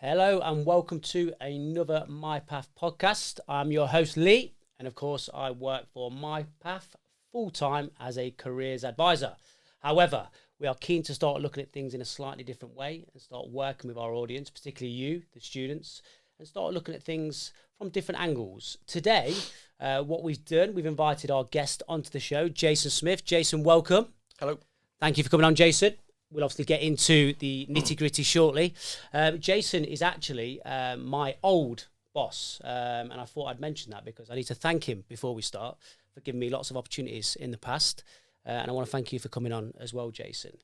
Hello and welcome to another MyPath podcast. I'm your host Lee, and of course I work for MyPath full-time as a careers advisor. However, we are keen to start looking at things in a slightly different way and start working with our audience, particularly you, the students, and start looking at things from different angles. Today, what we've done, we've invited our guest onto the show, Jason Smith. Jason, welcome. Hello. Thank you for coming on, Jason. We'll obviously get into the nitty-gritty shortly. Jason is actually my old boss, and I thought I'd mention that because I need to thank him before we start for giving me lots of opportunities in the past, and I want to thank you for coming on as well, Jason.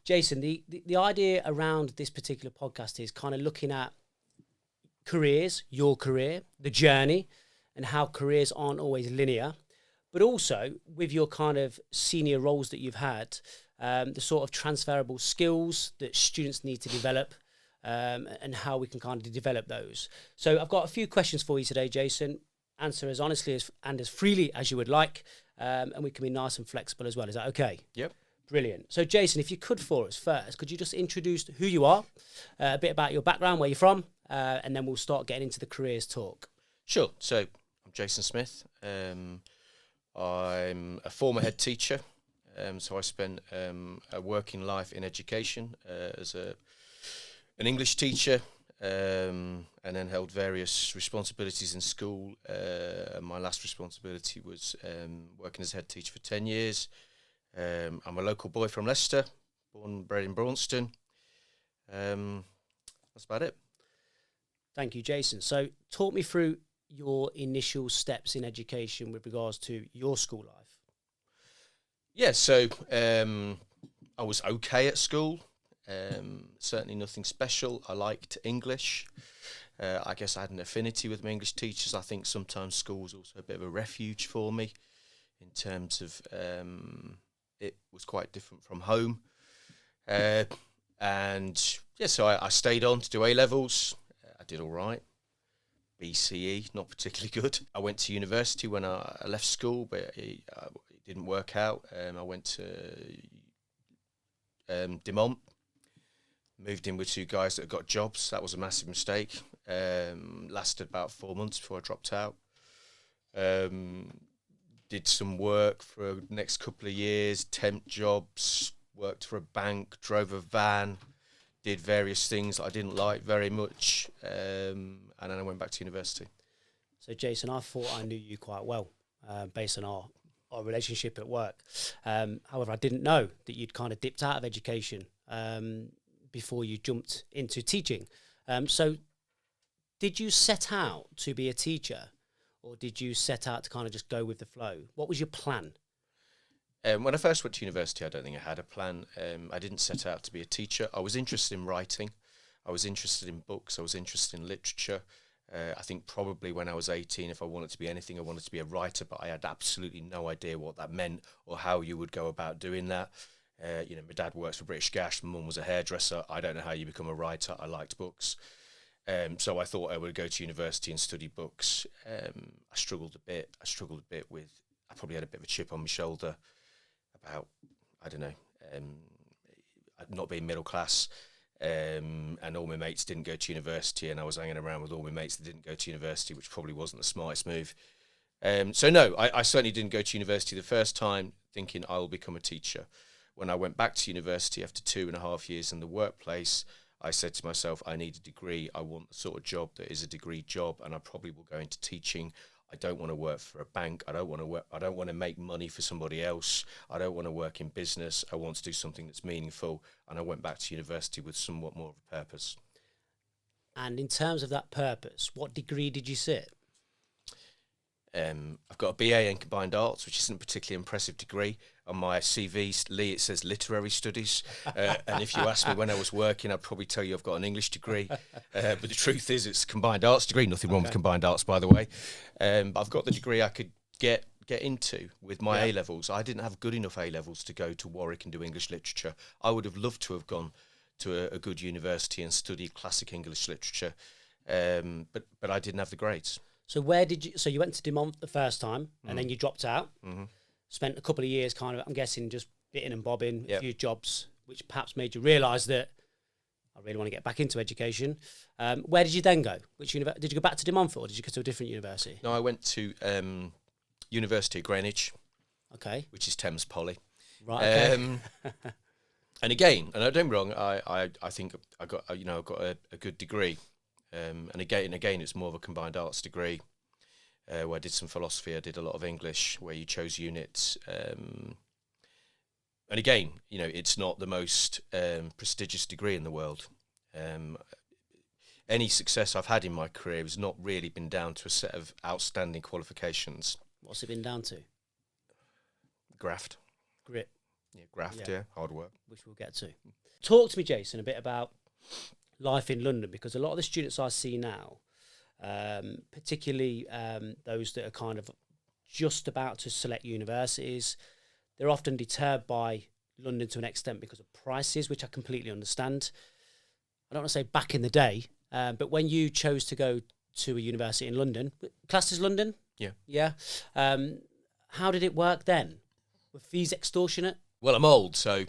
Jason, the idea around this particular podcast is kind of looking at careers, your career, the journey, and how careers aren't always linear, but also with your kind of senior roles that you've had, the sort of transferable skills that students need to develop, and how we can kind of develop those. So I've got a few questions for you today, Jason. Answer as honestly and as freely as you would like, and we can be nice and flexible as well. Is that okay? Yep. Brilliant. So Jason, if you could for us first, could you just introduce who you are, a bit about your background, where you're from, and then we'll start getting into the careers talk. Sure. So I'm Jason Smith. I'm a former head teacher. So I spent a working life in education as an English teacher, and then held various responsibilities in school. My last responsibility was working as head teacher for 10 years. I'm a local boy from Leicester, born and bred in Braunston. That's about it. Thank you, Jason. So talk me through your initial steps in education with regards to your school life. Yeah, so I was okay at school, certainly nothing special. I liked English. I guess I had an affinity with my English teachers. I think sometimes school was also a bit of a refuge for me in terms of it was quite different from home. And yeah, so I stayed on to do A-levels. I did all right. BCE, not particularly good. I went to university when I left school, but it didn't work out. I went to Demont, moved in with two guys that got jobs. That was a massive mistake. Lasted about 4 months before I dropped out. Did some work for the next couple of years, temp jobs, worked for a bank, drove a van, did various things that I didn't like very much, and then I went back to university. So, Jason, I thought I knew you quite well based on our relationship at work. However, I didn't know that you'd kind of dipped out of education before you jumped into teaching. So did you set out to be a teacher, or did you set out to kind of just go with the flow? What was your plan? When I first went to university, I don't think I had a plan. I didn't set out to be a teacher. I was interested in writing. I was interested in books. I was interested in literature. I think probably when I was 18, if I wanted to be anything, I wanted to be a writer, but I had absolutely no idea what that meant or how you would go about doing that. My dad works for British Gas, my mum was a hairdresser. I don't know how you become a writer. I liked books. So I thought I would go to university and study books. I struggled a bit with, I probably had a bit of a chip on my shoulder about, I don't know, not being middle class. And all my mates didn't go to university, and I was hanging around with all my mates that didn't go to university, which probably wasn't the smartest move. So no, I certainly didn't go to university the first time thinking I will become a teacher. When I went back to university after 2.5 years in the workplace, I said to myself, I need a degree. I want the sort of job that is a degree job, and I probably will go into teaching. I don't want to work for a bank. I don't want to make money for somebody else. I don't want to work in business. I want to do something that's meaningful. And I went back to university with somewhat more of a purpose. And in terms of that purpose, what degree did you sit? I've got a BA in Combined Arts, which isn't a particularly impressive degree. On my CV, Lee, it says literary studies. And if you ask me when I was working, I'd probably tell you I've got an English degree. But the truth is it's a Combined Arts degree. Nothing wrong with Combined Arts, by the way. But I've got the degree I could get into with my A-levels. I didn't have good enough A-levels to go to Warwick and do English literature. I would have loved to have gone to a good university and studied classic English literature. But I didn't have the grades. So so you went to Demont the first time, and then you dropped out, spent a couple of years kind of, I'm guessing, just bitting and bobbing, a few jobs, which perhaps made you realise that I really want to get back into education. Where did you then go? Which did you go back to De Montfort, or did you go to a different university? No, I went to University of Greenwich, Okay. which is Thames Poly. Right. Okay. And again, and I don't get me wrong, I think I got I got a good degree, and again it's more of a combined arts degree, where I did some philosophy, I did a lot of English, where you chose units, and again, it's not the most prestigious degree in the world. Any success I've had in my career has not really been down to a set of outstanding qualifications. What's it been down to? Graft. Grit. Yeah, graft, yeah, hard work. Which we'll get to. Talk to me, Jason, a bit about life in London, because a lot of the students I see now, particularly those that are kind of just about to select universities, they're often deterred by London to an extent because of prices, which I completely understand. I don't want to say back in the day, but when you chose to go to a university in London, classed as London? Yeah. Yeah. How did it work then? Were fees extortionate? Well, I'm old, so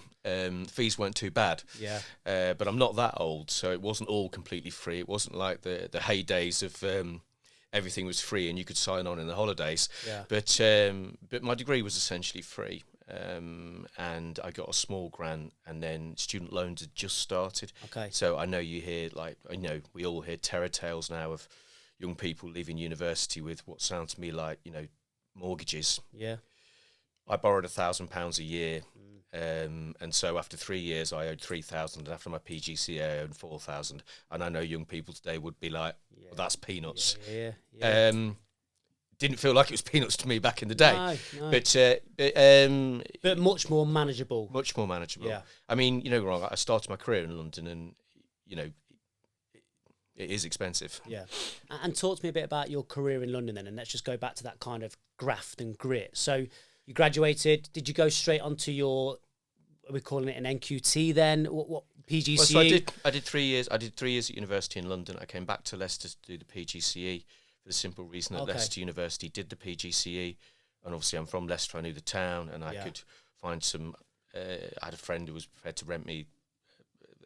fees weren't too bad. Yeah. But I'm not that old, so it wasn't all completely free. It wasn't like the heydays of everything was free and you could sign on in the holidays. Yeah. But my degree was essentially free, and I got a small grant, and then student loans had just started. Okay. So I know you hear, we all hear terror tales now of young people leaving university with what sounds to me like, mortgages. Yeah. I borrowed £1,000 a year, and so after 3 years I owed 3,000, and after my PGCE I owed 4,000. And I know young people today would be like, well, that's peanuts. Yeah. Didn't feel like it was peanuts to me back in the day, No. But much more manageable. Much more manageable. Yeah. I mean, wrong. I started my career in London, and it is expensive. Yeah. And talk to me a bit about your career in London then, and let's just go back to that kind of graft and grit. So you graduated. Did you go straight onto your? Are we calling it an NQT then? What PGCE? Well, so I did 3 years. I did 3 years at university in London. I came back to Leicester to do the PGCE for the simple reason that Leicester University did the PGCE, and obviously I'm from Leicester. I knew the town, and I could find some. I had a friend who was prepared to rent me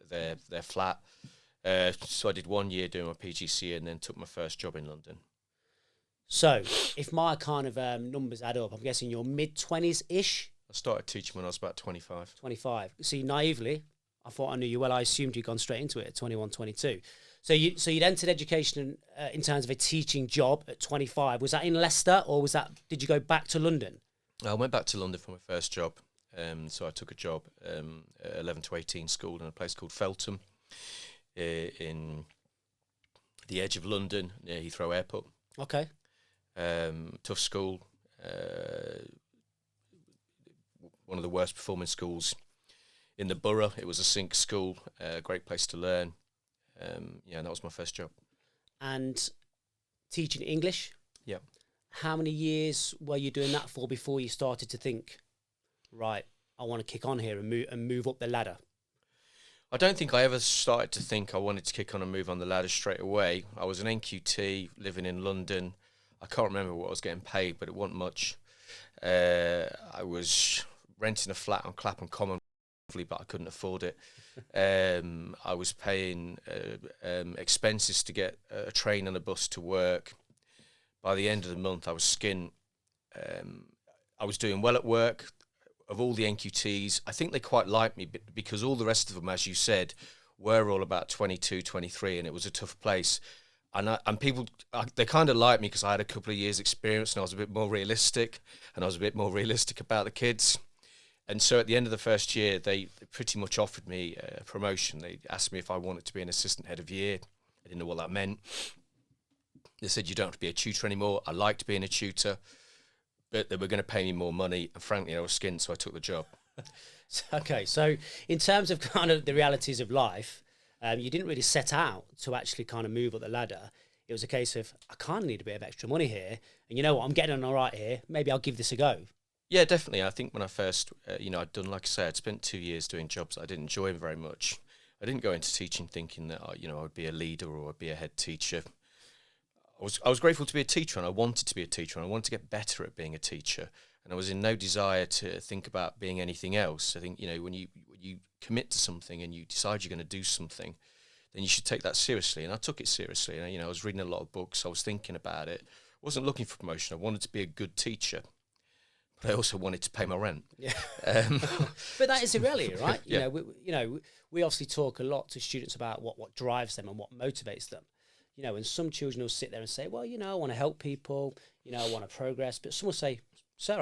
their flat. So I did 1 year doing my PGCE, and then took my first job in London. So, if my kind of numbers add up, I'm guessing you're mid-20s-ish? I started teaching when I was about 25. 25. See, naively, I thought I knew you well. I assumed you'd gone straight into it at 21, 22. So you'd entered education in terms of a teaching job at 25. Was that in Leicester, or did you go back to London? I went back to London for my first job. So I took a job at 11 to 18 school in a place called Feltham, in the edge of London, near Heathrow Airport. Okay. Tough school, one of the worst performing schools in the borough. It was a sink school, a great place to learn. And that was my first job. And teaching English? Yeah. How many years were you doing that for before you started to think, right, I want to kick on here and move up the ladder? I don't think I ever started to think I wanted to kick on and move on the ladder straight away. I was an NQT living in London. I can't remember what I was getting paid, but it wasn't much. I was renting a flat on Clapham Common, but I couldn't afford it. I was paying expenses to get a train and a bus to work. By the end of the month, I was skint. I was doing well at work. Of all the NQTs, I think they quite liked me because all the rest of them, as you said, were all about 22, 23, and it was a tough place. And people, they kind of liked me because I had a couple of years' experience and I was a bit more realistic, and I was a bit more realistic about the kids. And so at the end of the first year, they pretty much offered me a promotion. They asked me if I wanted to be an assistant head of year. I didn't know what that meant. They said, you don't have to be a tutor anymore. I liked being a tutor, but they were going to pay me more money. And frankly, I was skint, so I took the job. Okay, so in terms of kind of the realities of life, you didn't really set out to actually kind of move up the ladder. It was a case of, I kind of need a bit of extra money here. And you know what, I'm getting on all right here. Maybe I'll give this a go. Yeah, definitely. I think when I first, I'd done, like I say, I'd spent 2 years doing jobs that I didn't enjoy very much. I didn't go into teaching thinking that, I would be a leader or I'd be a head teacher. I was grateful to be a teacher, and I wanted to be a teacher, and I wanted to get better at being a teacher. And I was in no desire to think about being anything else. I think, when you commit to something and you decide you're going to do something, then you should take that seriously. And I took it seriously. And, I was reading a lot of books. I was thinking about it. I wasn't looking for promotion. I wanted to be a good teacher, but I also wanted to pay my rent. Yeah. But that is a reality, right? Yeah. We obviously talk a lot to students about what drives them and what motivates them. And some children will sit there and say, well, I want to help people, I want to progress. But some will say, sir,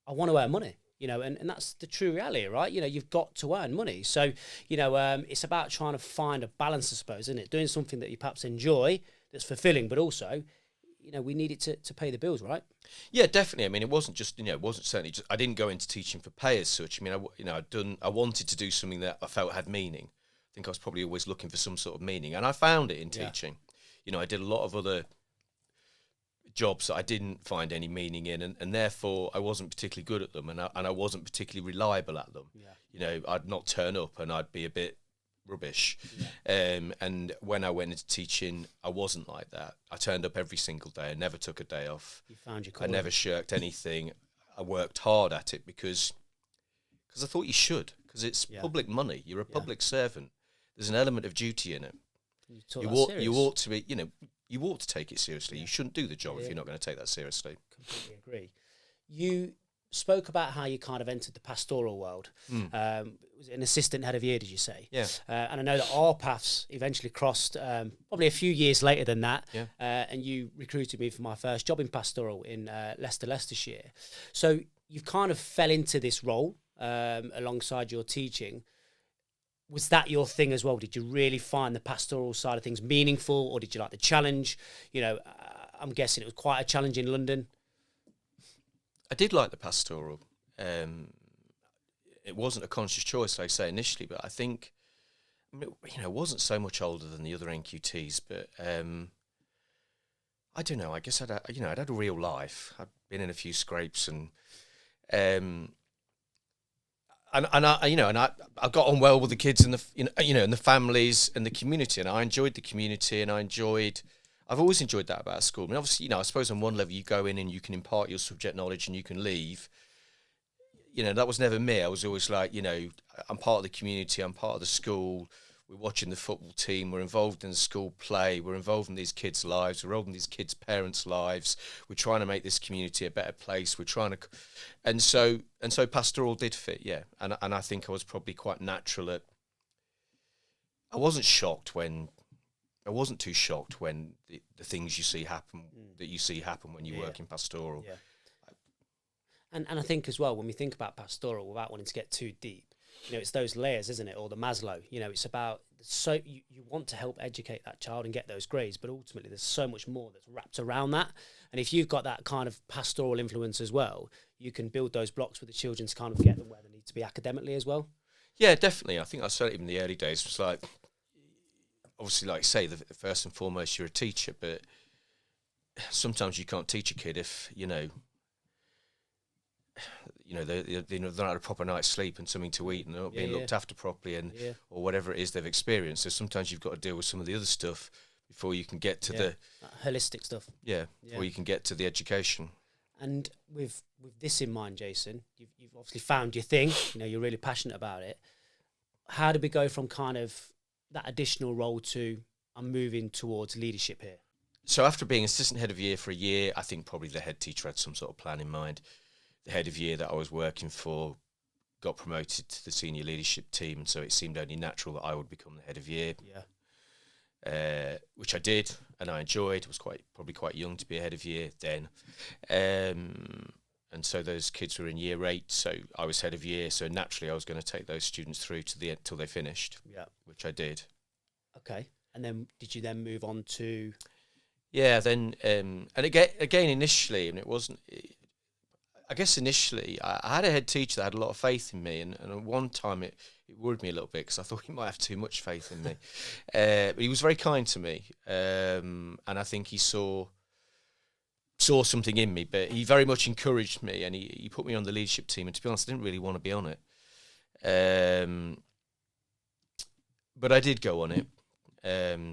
I want to earn money, and that's the true reality, right? You've got to earn money. So, it's about trying to find a balance, I suppose, isn't it? Doing something that you perhaps enjoy, that's fulfilling, but also, we need it to pay the bills, right? Yeah, definitely. I mean, it wasn't just, it wasn't certainly just, I didn't go into teaching for pay as such. I mean, I wanted to do something that I felt had meaning. I think I was probably always looking for some sort of meaning, and I found it in teaching. I did a lot of other jobs that I didn't find any meaning in, and therefore I wasn't particularly good at them, and I wasn't particularly reliable at them. Yeah. I'd not turn up and I'd be a bit rubbish. Yeah. And when I went into teaching, I wasn't like that. I turned up every single day. I never took a day off. You found your calling. I never shirked anything. I worked hard at it because I thought you should, because it's public money. You're a public servant. There's an element of duty in it. You ought to be, you ought to take it seriously. You shouldn't do the job if you're not going to take that seriously. Completely agree. You spoke about how you kind of entered the pastoral world. Was it an assistant head of year, did you say? Yeah. And I know that our paths eventually crossed probably a few years later than that. Yeah. And you recruited me for my first job in pastoral in Leicestershire. So you've kind of fell into this role alongside your teaching. Was that your thing as well? Did you really find the pastoral side of things meaningful, or did you like the challenge? I'm guessing it was quite a challenge in London. I did like the pastoral. It wasn't a conscious choice, like I say initially, but I think, I wasn't so much older than the other NQTs, but I don't know. I guess I'd had a real life. I'd been in a few scrapes, and I got on well with the kids and and the families and the community, and I enjoyed the community, and I've always enjoyed that about school. I mean, obviously, I suppose on one level you go in and you can impart your subject knowledge and you can leave. That was never me. I was always like, I'm part of the community, I'm part of the school. We're watching the football team. We're involved in the school play. We're involved in these kids' lives. We're involved in these kids' parents' lives. We're trying to make this community a better place. We're trying to, and so pastoral did fit, yeah. And I think I was probably quite natural at. I wasn't too shocked when the things you see happen that you see happen when you work in pastoral. Yeah. And I think as well, when we think about pastoral, without wanting to get too deep, it's those layers, isn't it? Or the Maslow, it's about, you want to help educate that child and get those grades, but ultimately there's so much more that's wrapped around that. And if you've got that kind of pastoral influence as well, you can build those blocks with the children to kind of get them where they need to be academically as well. Yeah, definitely. I think I certainly in the early days was like, obviously, like I say, the first and foremost, you're a teacher, but sometimes you can't teach a kid if, they're not had a proper night's sleep and something to eat and they're not being looked after properly or whatever it is they've experienced. So sometimes you've got to deal with some of the other stuff before you can get to the holistic stuff. Before you can get to the education. And with this in mind, Jason, you've obviously found your thing. You're really passionate about it. How did we go from kind of that additional role to I'm moving towards leadership here? So after being assistant head of year for a year, I think probably the head teacher had some sort of plan in mind. The head of year that I was working for got promoted to the senior leadership team, and so it seemed only natural that I would become the head of year. Which I did, and I enjoyed. I was probably quite young to be a head of year then. And so those kids were in year 8, so I was head of year, so naturally I was going to take those students through to the end till they finished, which I did. Okay. And then did you then move on to... Yeah, then, and again initially, and it wasn't... I guess initially, I had a head teacher that had a lot of faith in me, and at one time it worried me a little bit because I thought he might have too much faith in me. But he was very kind to me, and I think he saw something in me, but he very much encouraged me, and he put me on the leadership team, and to be honest, I didn't really want to be on it. But I did go on it,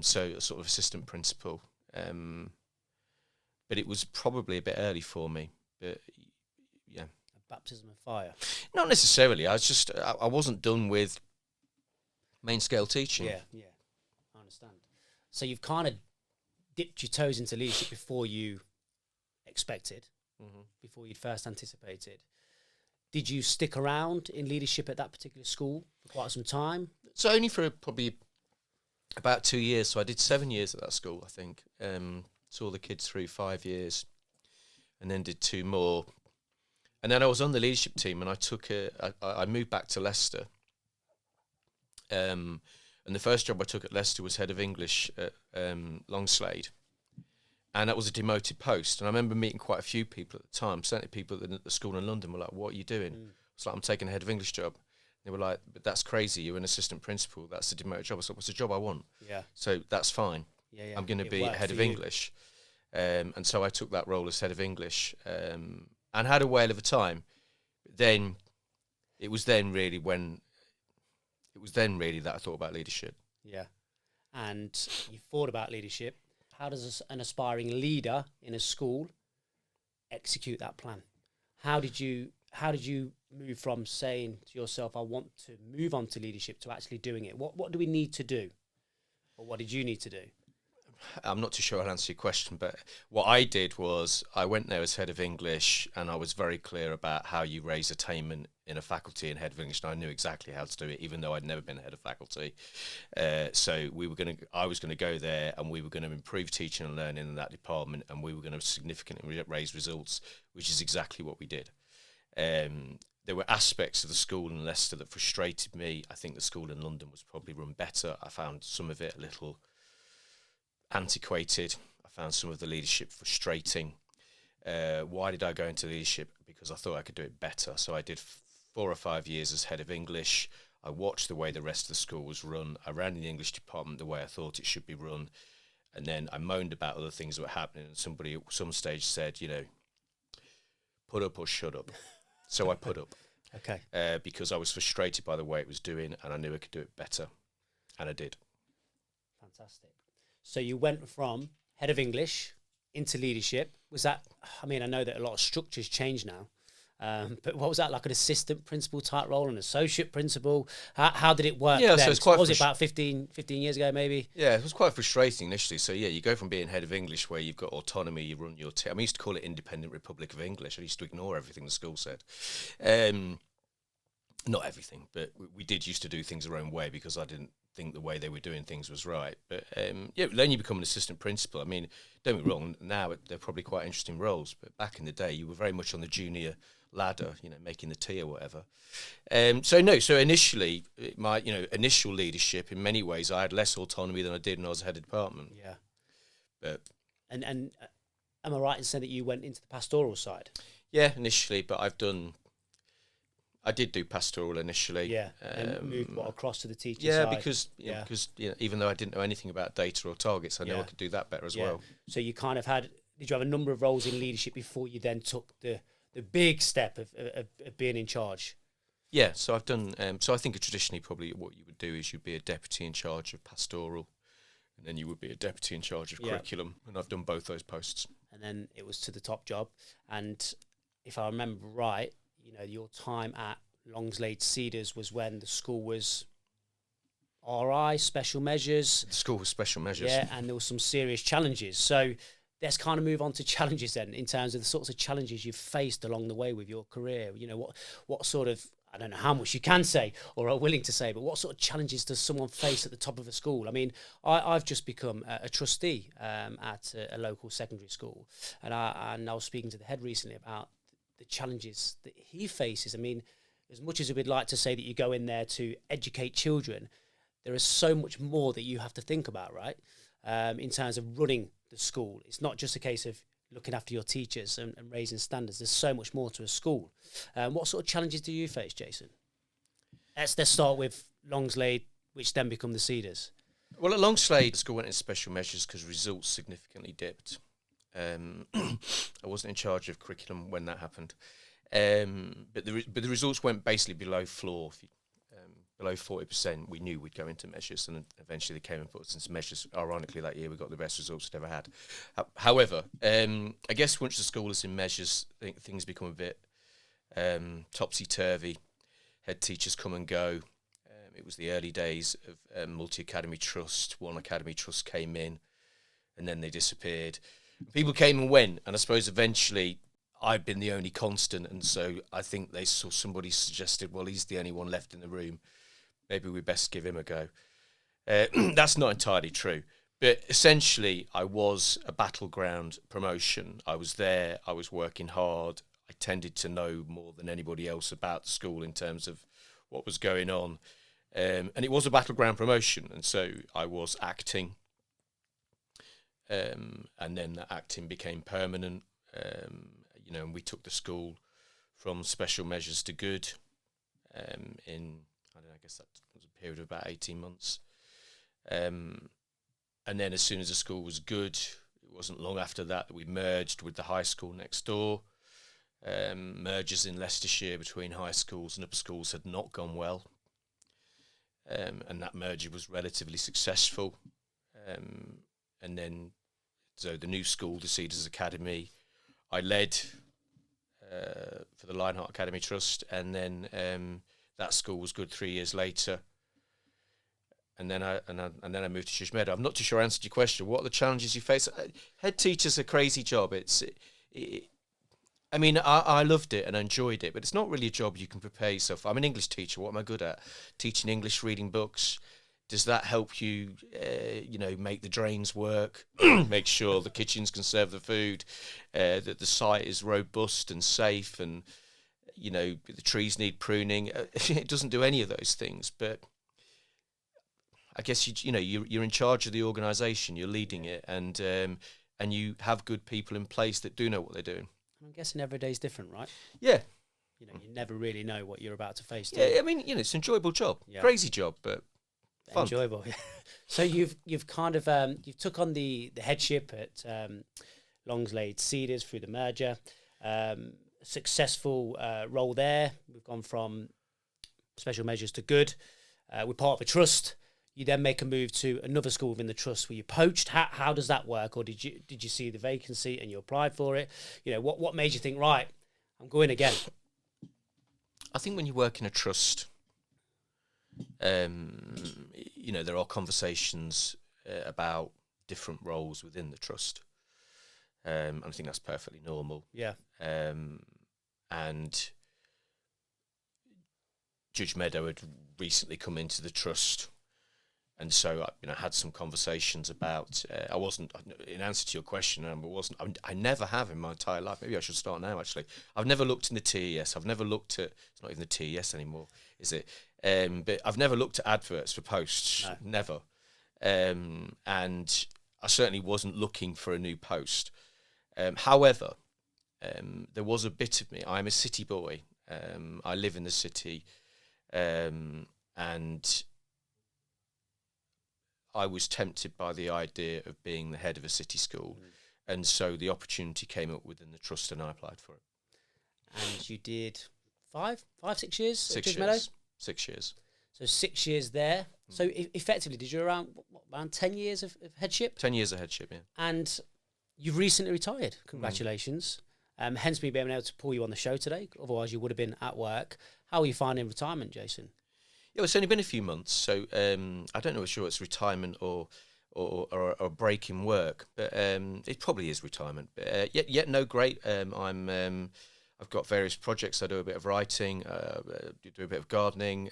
so sort of assistant principal. But it was probably a bit early for me, but... Yeah, a baptism of fire. Not necessarily. I wasn't done with main scale teaching. Yeah, I understand. So you've kind of dipped your toes into leadership before you expected, before you'd first anticipated. Did you stick around in leadership at that particular school for quite some time? So only for probably about 2 years. So I did 7 years at that school, I think. Saw the kids through 5 years, and then did 2 more. And then I was on the leadership team, and I moved back to Leicester. And the first job I took at Leicester was head of English at Longslade. And that was a demoted post. And I remember meeting quite a few people at the time. Certainly people at the school in London were like, "What are you doing?" It's like, "I'm taking a head of English job." They were like, "But that's crazy. You're an assistant principal. That's a demoted job." I said, "What's the job I want?" Yeah. So that's fine. Yeah. I'm going to be head of English. And so I took that role as head of English and had a whale of a time. Then it was then really that I thought about leadership. Yeah. And you thought about leadership. How does an aspiring leader in a school execute that plan? How did you move from saying to yourself, "I want to move on to leadership," to actually doing it? What do we need to do? Or what did you need to do? I'm not too sure I'll answer your question, but what I did was I went there as head of English, and I was very clear about how you raise attainment in a faculty and head of English, and I knew exactly how to do it, even though I'd never been head of faculty. So I was going to go there, and we were going to improve teaching and learning in that department, and we were going to significantly raise results, which is exactly what we did. There were aspects of the school in Leicester that frustrated me. I think the school in London was probably run better. I found some of it a little antiquated. I found some of the leadership frustrating. Why did I go into leadership? Because I thought I could do it better. So I did 4 or 5 years as head of English. I watched the way the rest of the school was run. I ran the English department the way I thought it should be run. And then I moaned about other things that were happening. And somebody at some stage said, put up or shut up. So I put up. Okay. Because I was frustrated by the way it was doing, and I knew I could do it better. And I did. Fantastic. So you went from head of English into leadership. Was that, I know that a lot of structures change now, but what was that, like an assistant principal type role, an associate principal? How did it work then? So it's quite was it about 15 years ago maybe? Yeah, it was quite frustrating initially. So you go from being head of English where you've got autonomy, you run your team. I used to call it Independent Republic of English. I used to ignore everything the school said. Not everything, but we did used to do things our own way because I didn't think the way they were doing things was right. But then you become an assistant principal. Don't get me wrong, now they're probably quite interesting roles, but back in the day you were very much on the junior ladder, making the tea or whatever. So initially my initial leadership, in many ways I had less autonomy than I did when I was head of department. Yeah. But and am I right in saying that you went into the pastoral side? Yeah, initially, but I did do pastoral initially. Yeah, and moved across to the teaching side. Because even though I didn't know anything about data or targets, I knew I could do that better as well. So you kind of did you have a number of roles in leadership before you then took the big step of being in charge? Yeah, so I've done, so I think traditionally probably what you would do is you'd be a deputy in charge of pastoral, and then you would be a deputy in charge of curriculum, and I've done both those posts. And then it was to the top job, and if I remember right, your time at Longslade Cedars was when the school was RI, special measures. The school was special measures. Yeah, and there were some serious challenges. So let's kind of move on to challenges then, in terms of the sorts of challenges you've faced along the way with your career. What sort of, I don't know how much you can say or are willing to say, but what sort of challenges does someone face at the top of a school? I've just become a trustee at a local secondary school, and I was speaking to the head recently about the challenges that he faces. As much as we'd like to say that you go in there to educate children, there is so much more that you have to think about, right? In terms of running the school. It's not just a case of looking after your teachers and raising standards. There's so much more to a school. What sort of challenges do you face, Jason? Let's start with Longslade, which then become the Cedars. Well, at Longslade, the school went in special measures because results significantly dipped. I wasn't in charge of curriculum when that happened, but the results went basically below floor. Below 40%, we knew we'd go into measures, and eventually they came and put us into measures. Ironically, that year we got the best results we'd ever had. However, I guess once the school is in measures, things become a bit topsy-turvy. Head teachers come and go. It was the early days of multi-academy trust. One academy trust came in, and then they disappeared. People came and went, and I suppose eventually I've been the only constant, and so I think they saw somebody suggested, well, he's the only one left in the room. Maybe we best give him a go. That's not entirely true. But essentially, I was a battleground promotion. I was there. I was working hard. I tended to know more than anybody else about the school in terms of what was going on. And it was a battleground promotion. And so I was acting. And then that acting became permanent. And we took the school from special measures to good I guess that was a period of about 18 months. And then as soon as the school was good, it wasn't long after that we merged with the high school next door. Mergers in Leicestershire between high schools and upper schools had not gone well. And that merger was relatively successful. And then, so the new school, the Cedars Academy, I led for the Lionheart Academy Trust, and then that school was good 3 years later. And then I moved to Chishmeadow. I'm not too sure I answered your question. What are the challenges you face? Head teacher's a crazy job. I loved it and I enjoyed it, but it's not really a job you can prepare yourself for. I'm an English teacher. What am I good at? Teaching English, reading books. Does that help you, make the drains work, make sure the kitchens can serve the food, that the site is robust and safe, and, the trees need pruning? It doesn't do any of those things, but I guess you're in charge of the organisation, you're leading it, and you have good people in place that do know what they're doing. I'm guessing every day's different, right? Yeah. You never really know what you're about to face. Yeah, it's an enjoyable job, crazy job, but fun. Enjoyable. So you've kind of you've took on the headship at Longslade Cedars through the merger. Successful role there. We've gone from special measures to good. We're part of a trust. You then make a move to another school within the trust where you poached. How does that work? Or did you see the vacancy and you applied for it? What made you think, right, I'm going again? I think when you work in a trust, there are conversations about different roles within the trust. I think that's perfectly normal. Yeah. And Judge Meadow had recently come into the trust. And so, I had some conversations about. I wasn't, in answer to your question, I never have in my entire life. Maybe I should start now. Actually, I've never looked in the TES. I've never looked at. It's not even the TES anymore, is it? But I've never looked at adverts for posts. No. Never. And I certainly wasn't looking for a new post. However, there was a bit of me. I'm a city boy. I live in the city, and I was tempted by the idea of being the head of a city school. And so the opportunity came up within the trust and I applied for it. And you did 6 years? 6 years. 6 years. So 6 years there. So effectively, did you around 10 years of headship? 10 years of headship, yeah. And you've recently retired. Congratulations. Hence me being able to pull you on the show today. Otherwise, you would have been at work. How are you finding retirement, Jason? Yeah, it's only been a few months, so I don't know if it's retirement or a break in work, but it probably is retirement. But yet no, great. I've got various projects. I do a bit of writing, do a bit of gardening,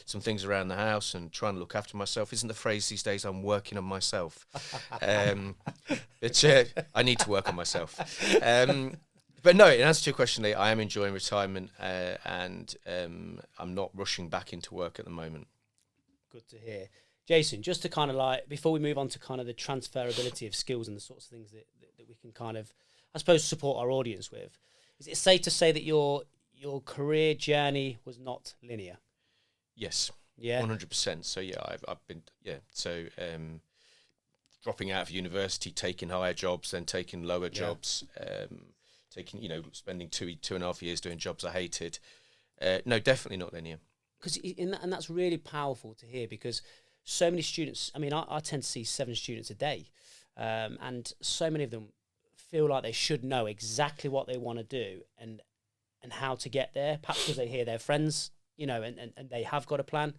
some things around the house, and trying to look after myself. Isn't the phrase these days? I'm working on myself. But I need to work on myself. But no, in answer to your question, Lee, I am enjoying retirement, and I'm not rushing back into work at the moment. Good to hear. Jason, just to kind of before we move on to kind of the transferability of skills and the sorts of things that we can kind of, I suppose, support our audience with, is it safe to say that your career journey was not linear? Yes. Yeah. 100%. So yeah, I've been, yeah. So dropping out of university, taking higher jobs, then taking lower jobs, spending 2.5 years doing jobs I hated. No, definitely not linear. And that's really powerful to hear, because so many students, I tend to see 7 students a day, and so many of them feel like they should know exactly what they want to do and how to get there, perhaps because they hear their friends, and they have got a plan.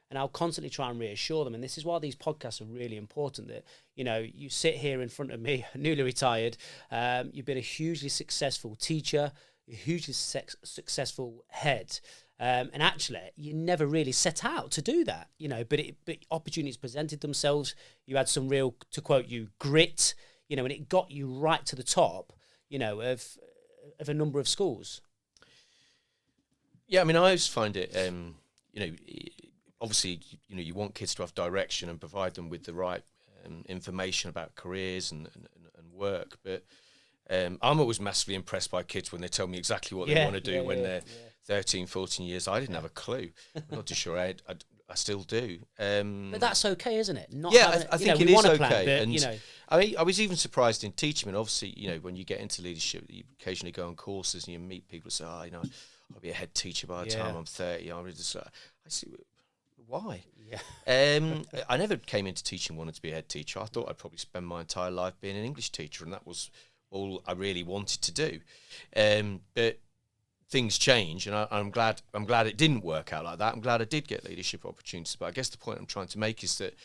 And I'll constantly try and reassure them. And this is why these podcasts are really important, that, you know, you sit here in front of me, newly retired, you've been a hugely successful teacher, a hugely successful head. And actually, you never really set out to do that, you know, but opportunities presented themselves. You had some real, to quote you, grit, you know, and it got you right to the top, you know, of a number of schools. Yeah, I mean, I always find it, you know, obviously, you know, you want kids to have direction and provide them with the right information about careers and work. But I'm always massively impressed by kids when they tell me exactly what they want to do when they're 13, 14 years. I didn't have a clue. I'm not too sure I still do. But that's okay, isn't it? Not I think it is okay. Plan, but, and you know, I mean, I was even surprised in teaching. And obviously, you know, when you get into leadership, you occasionally go on courses and you meet people who say, "Oh, you know, I'll be a head teacher by the time I'm 30." I see. Why? Yeah. I never came into teaching wanting to be a head teacher. I thought I'd probably spend my entire life being an English teacher, and that was all I really wanted to do. But things change, and I'm glad it didn't work out like that. I'm glad I did get leadership opportunities. But I guess the point I'm trying to make is that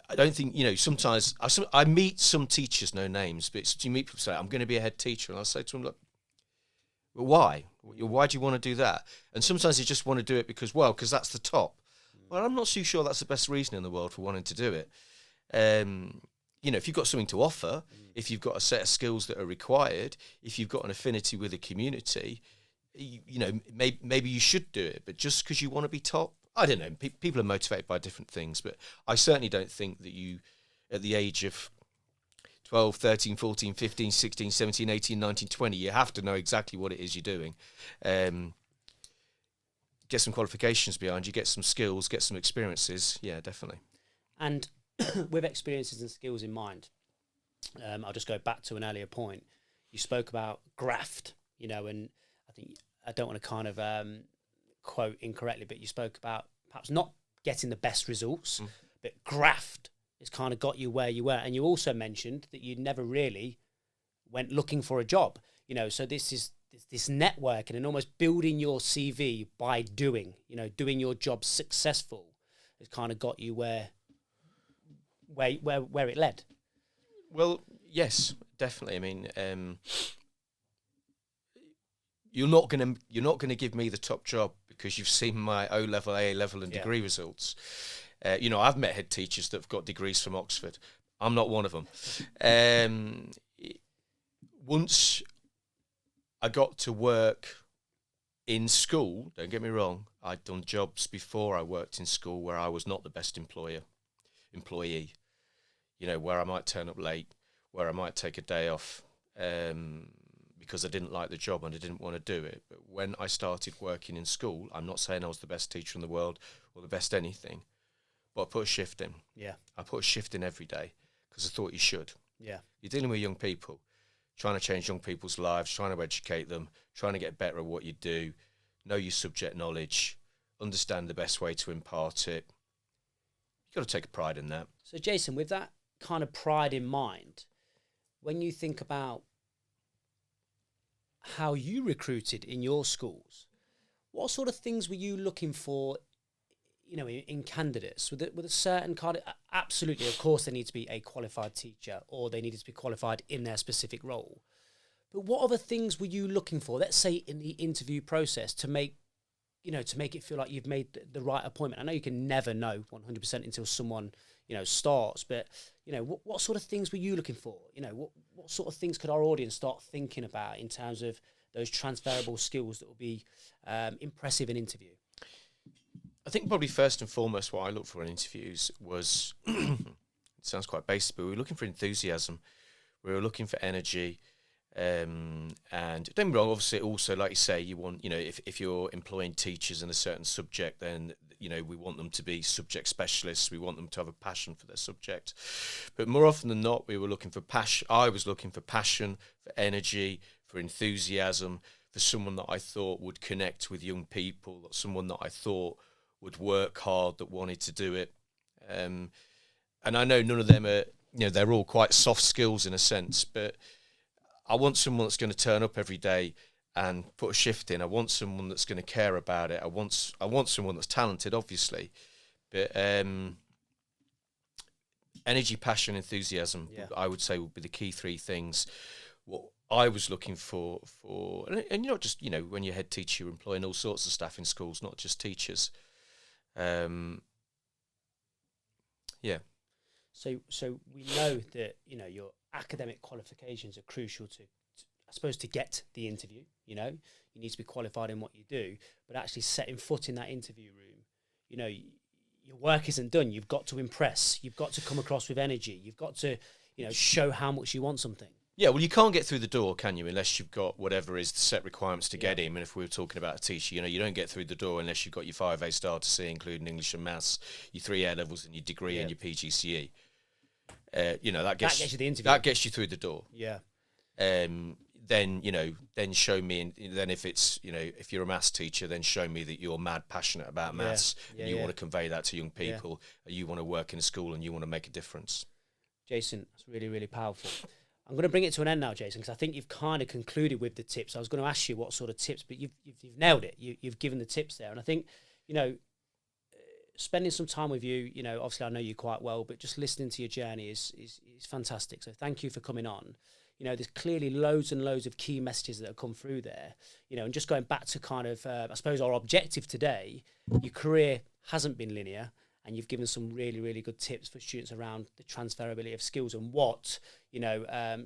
I don't think, you know, sometimes I meet some teachers, no names, but you meet people say, "I'm going to be a head teacher," and I say to them, "Look, well, why? Why do you want to do that?" And sometimes they just want to do it because that's the top. Well, I'm not too sure that's the best reason in the world for wanting to do it. You know, if you've got something to offer, if you've got a set of skills that are required, if you've got an affinity with a community, you know, maybe you should do it. But just because you want to be top, I don't know. People are motivated by different things, but I certainly don't think that you, at the age of 12, 13, 14, 15, 16, 17, 18, 19, 20, you have to know exactly what it is you're doing. Get some qualifications behind you, get some skills, get some experiences. Yeah, definitely. And with experiences and skills in mind, I'll just go back to an earlier point. You spoke about graft, you know, and I think I don't want to kind of quote incorrectly, but you spoke about perhaps not getting the best results, but graft has kind of got you where you were. And you also mentioned that you never really went looking for a job, you know, so this is this networking and almost building your CV by doing your job successful has kind of got you where it led. Well, yes, definitely. I mean, you're not gonna give me the top job because you've seen my O level, A level, and degree results. You know, I've met head teachers that have got degrees from Oxford. I'm not one of them. Once I got to work in school, don't get me wrong, I'd done jobs before I worked in school where I was not the best employee, you know, where I might turn up late, where I might take a day off because I didn't like the job and I didn't want to do it. But when I started working in school, I'm not saying I was the best teacher in the world or the best anything, but I put a shift in. Yeah. I put a shift in every day because I thought you should. Yeah. You're dealing with young people, trying to change young people's lives, trying to educate them, trying to get better at what you do, know your subject knowledge, understand the best way to impart it. You've got to take a pride in that. So, Jason, with that kind of pride in mind, when you think about how you recruited in your schools, what sort of things were you looking for, you know, in candidates? With a certain kind of, absolutely, of course, they need to be a qualified teacher or they needed to be qualified in their specific role. But what other things were you looking for, let's say, in the interview process to make it feel like you've made the right appointment? I know you can never know 100% until someone, you know, starts, but, you know, what sort of things were you looking for? You know, what sort of things could our audience start thinking about in terms of those transferable skills that will be impressive in interview? I think probably first and foremost what I look for in interviews was, it sounds quite basic, but we were looking for enthusiasm. We were looking for energy. And don't get me wrong, obviously also, like you say, you want, you know, if you're employing teachers in a certain subject, then, you know, we want them to be subject specialists. We want them to have a passion for their subject. But more often than not, we were looking for passion. I was looking for passion, for energy, for enthusiasm, for someone that I thought would connect with young people, someone that I thought would work hard, that wanted to do it. And I know none of them are, you know, they're all quite soft skills in a sense, but I want someone that's going to turn up every day and put a shift in. I want someone that's going to care about it. I want someone that's talented, obviously, But energy, passion, enthusiasm, I would say, would be the key three things. What I was looking for, and you're not just, when you're head teacher, you're employing all sorts of staff in schools, not just teachers. Yeah. So we know that, your academic qualifications are crucial to, I suppose, to get the interview. You need to be qualified in what you do, but actually setting foot in that interview room, your work isn't done. You've got to impress. You've got to come across with energy. You've got to, show how much you want something. Yeah, well, you can't get through the door, can you, unless you've got whatever is the set requirements to get in. And if we were talking about a teacher, you don't get through the door unless you've got your 5 A star to C, including English and Maths, your 3 A levels and your degree and your PGCE. That gets you the interview. That gets you through the door. Yeah. Then show me. Then if it's if you're a maths teacher, then show me that you're mad passionate about maths and you want to convey that to young people. You want to work in a school and you want to make a difference. Jason, that's really, really powerful. I'm going to bring it to an end now, Jason, because I think you've kind of concluded with the tips. I was going to ask you what sort of tips, but you've nailed it. You've given the tips there, and I think spending some time with you, obviously I know you quite well, but just listening to your journey is fantastic. So thank you for coming on. There's clearly loads and loads of key messages that have come through there. And just going back to kind of, I suppose, our objective today, your career hasn't been linear, and you've given some really, really good tips for students around the transferability of skills and what,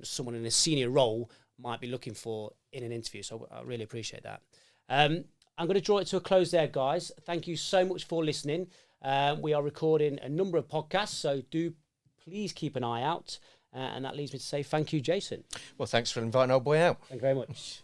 someone in a senior role might be looking for in an interview. So I really appreciate that. I'm going to draw it to a close there, guys. Thank you so much for listening. We are recording a number of podcasts, so do please keep an eye out. And that leads me to say thank you, Jason. Well, thanks for inviting our boy out. Thank you very much.